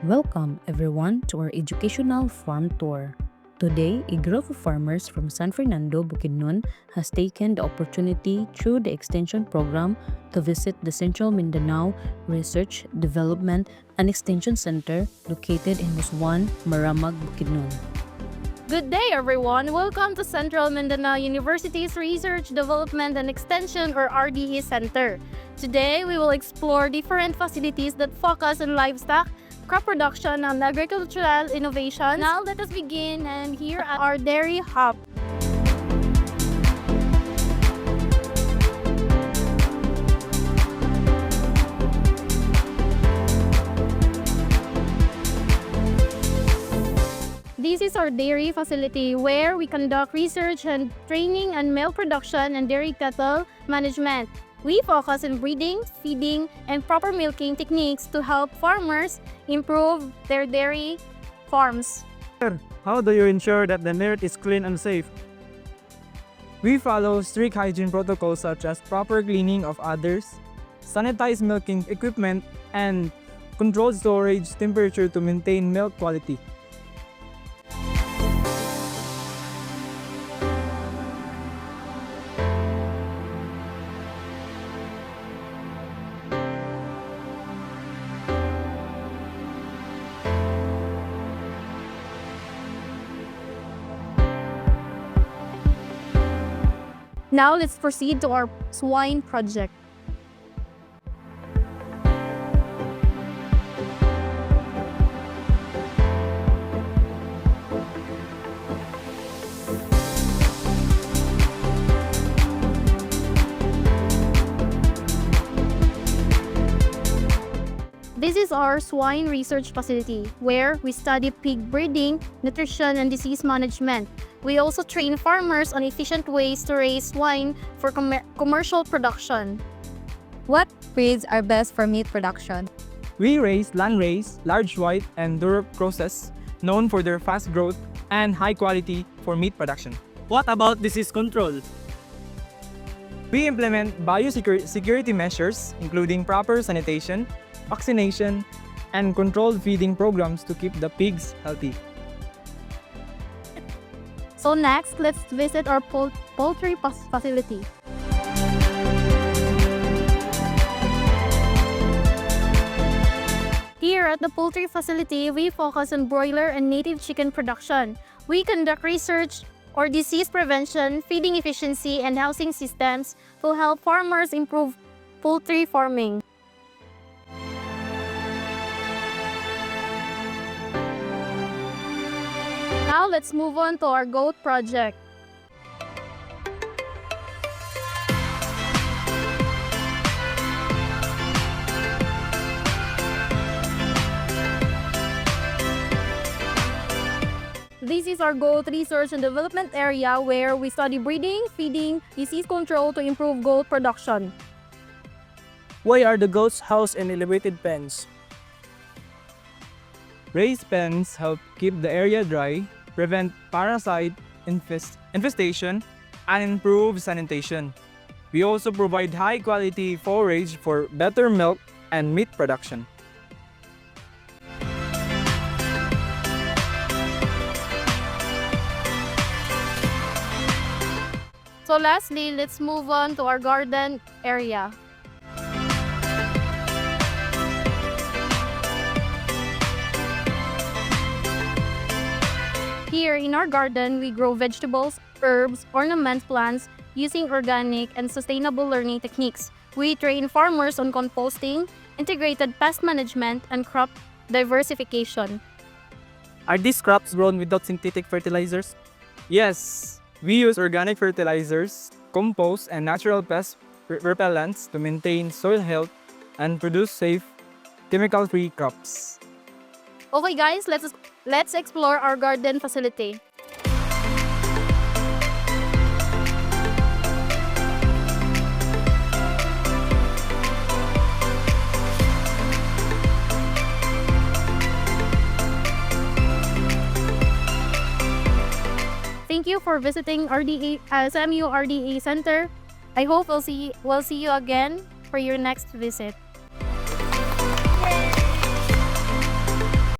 Welcome everyone to our educational farm tour. Today, a group of farmers from San Fernando, Bukidnon has taken the opportunity through the extension program to visit the Central Mindanao Research, Development, and Extension Center located in Muswan, Maramag, Bukidnon. Good day, everyone! Welcome to Central Mindanao University's Research, Development, and Extension or RDE Center. Today, we will explore different facilities that focus on livestock, crop production, and agricultural innovation. Now, let us begin and here at our dairy hub. This is our dairy facility where we conduct research and training on milk production and dairy cattle management. We focus on breeding, feeding, and proper milking techniques to help farmers improve their dairy farms. How do you ensure that the milk is clean and safe? We follow strict hygiene protocols such as proper cleaning of udders, sanitized milking equipment, and controlled storage temperature to maintain milk quality. Now let's proceed to our swine project. This is our swine research facility where we study pig breeding, nutrition, and disease management. We also train farmers on efficient ways to raise swine for commercial production. What breeds are best for meat production? We raise landrace, large white, and Duroc crosses, known for their fast growth and high quality for meat production. What about disease control? We implement biosecurity measures, including proper sanitation, vaccination, and controlled feeding programs to keep the pigs healthy. So next, let's visit our poultry facility. Here at the poultry facility, we focus on broiler and native chicken production. We conduct research or disease prevention, feeding efficiency, and housing systems to help farmers improve poultry farming. Now let's move on to our goat project. This is our goat research and development area where we study breeding, feeding, disease control to improve goat production. Why are the goats housed in elevated pens? Raised pens help keep the area dry, prevent parasite infestation, and improve sanitation. We also provide high-quality forage for better milk and meat production. So lastly, let's move on to our garden area. Here in our garden, we grow vegetables, herbs, ornament plants using organic and sustainable learning techniques. We train farmers on composting, integrated pest management, and crop diversification. Are these crops grown without synthetic fertilizers? Yes, we use organic fertilizers, compost, and natural pest repellents to maintain soil health and produce safe, chemical-free crops. Okay guys, let's explore our garden facility. Thank you for visiting SMU RDA Center. I hope we'll see you again for your next visit.